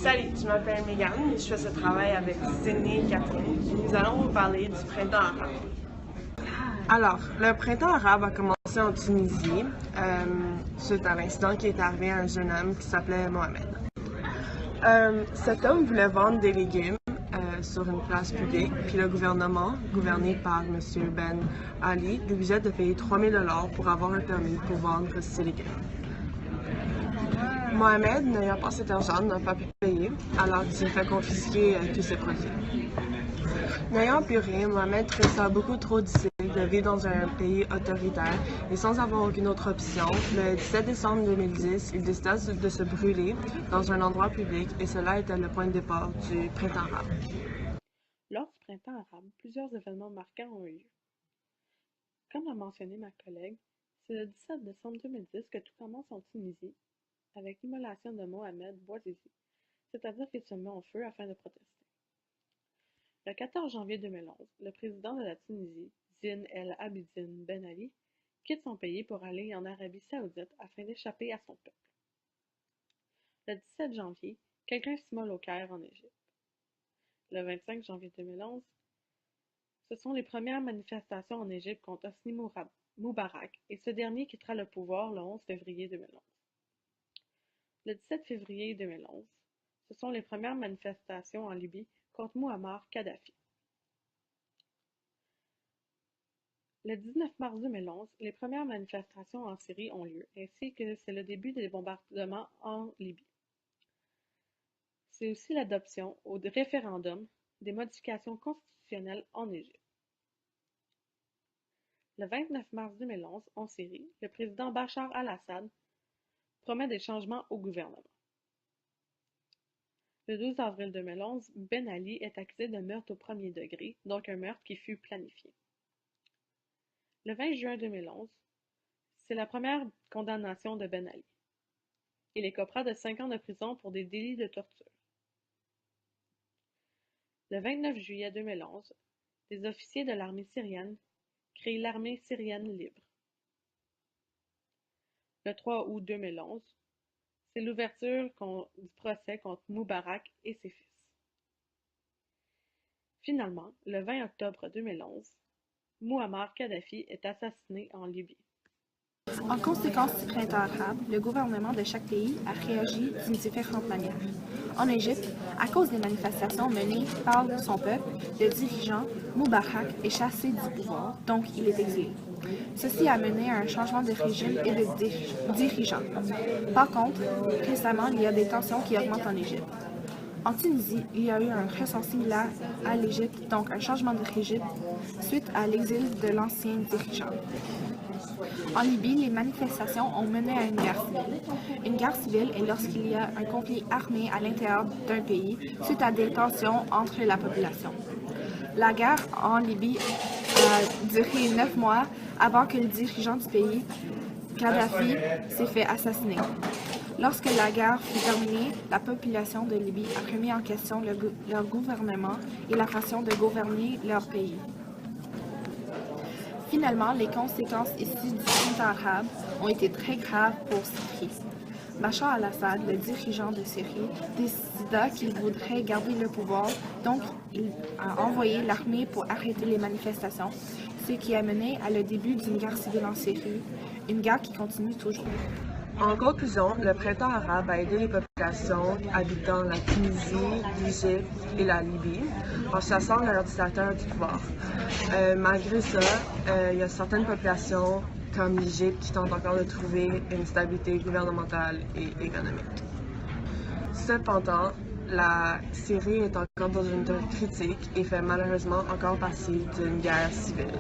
Salut, je m'appelle Megan et je fais ce travail avec Sydney et Catherine. Nous allons vous parler du printemps arabe. Alors, le printemps arabe a commencé en Tunisie suite à l'incident qui est arrivé à un jeune homme qui s'appelait Mohamed. Cet homme voulait vendre des légumes sur une place publique, puis le gouvernement, gouverné par M. Ben Ali, l'obligeait de payer 3 000 $ pour avoir un permis pour vendre ses légumes. Mohamed, n'ayant pas cet argent, n'a pas pu payer, alors il s'est fait confisquer tous ses produits. N'ayant plus rien, Mohamed trouvait ça beaucoup trop difficile de vivre dans un pays autoritaire et sans avoir aucune autre option. Le 17 décembre 2010, il décida de se brûler dans un endroit public et cela était le point de départ du printemps arabe. Lors du printemps arabe, plusieurs événements marquants ont eu lieu. Comme l'a mentionné ma collègue, c'est le 17 décembre 2010 que tout commence en Tunisie avec l'immolation de Mohamed Bouazizi, c'est-à-dire qu'il se met en feu afin de protester. Le 14 janvier 2011, le président de la Tunisie, Zine El Abidine Ben Ali, quitte son pays pour aller en Arabie Saoudite afin d'échapper à son peuple. Le 17 janvier, quelqu'un s'immole au Caire en Égypte. Le 25 janvier 2011, ce sont les premières manifestations en Égypte contre Hosni Moubarak et ce dernier quittera le pouvoir le 11 février 2011. Le 17 février 2011, ce sont les premières manifestations en Libye contre Mouammar Kadhafi. Le 19 mars 2011, les premières manifestations en Syrie ont lieu, ainsi que c'est le début des bombardements en Libye. C'est aussi l'adoption au référendum des modifications constitutionnelles en Égypte. Le 29 mars 2011, en Syrie, le président Bachar al-Assad promet des changements au gouvernement. Le 12 avril 2011, Ben Ali est accusé de meurtre au premier degré, donc un meurtre qui fut planifié. Le 20 juin 2011, c'est la première condamnation de Ben Ali. Il écopera de 5 ans de prison pour des délits de torture. Le 29 juillet 2011, des officiers de l'armée syrienne créent l'armée syrienne libre. Le 3 août 2011, c'est l'ouverture du procès contre Moubarak et ses fils. Finalement, le 20 octobre 2011, Mouammar Kadhafi est assassiné en Libye. En conséquence du printemps arabe, le gouvernement de chaque pays a réagi d'une différente manière. En Égypte, à cause des manifestations menées par son peuple, le dirigeant Moubarak est chassé du pouvoir, donc il est exilé. Ceci a mené à un changement de régime et de dirigeant. Par contre, récemment, il y a des tensions qui augmentent en Égypte. En Tunisie, il y a eu un ressort similaire à l'Égypte, donc un changement de régime suite à l'exil de l'ancien dirigeant. En Libye, les manifestations ont mené à une guerre civile. Une guerre civile est lorsqu'il y a un conflit armé à l'intérieur d'un pays suite à des tensions entre la population. La guerre en Libye a duré 9 mois avant que le dirigeant du pays, Kadhafi, s'est fait assassiner. Lorsque la guerre fut terminée, la population de Libye a remis en question leur gouvernement et la façon de gouverner leur pays. Finalement, les conséquences issues du printemps arabe ont été très graves pour Syrie. Bachar al-Assad, le dirigeant de Syrie, décida qu'il voudrait garder le pouvoir, donc il a envoyé l'armée pour arrêter les manifestations, ce qui a mené à le début d'une guerre civile en Syrie, une guerre qui continue toujours. En conclusion, le printemps arabe a aidé les populations habitant la Tunisie, l'Égypte et la Libye en chassant leurs dictateurs du pouvoir. Malgré ça, il y a certaines populations comme l'Égypte qui tentent encore de trouver une stabilité gouvernementale et économique. Cependant, la Syrie est encore dans une période critique et fait malheureusement encore partie d'une guerre civile.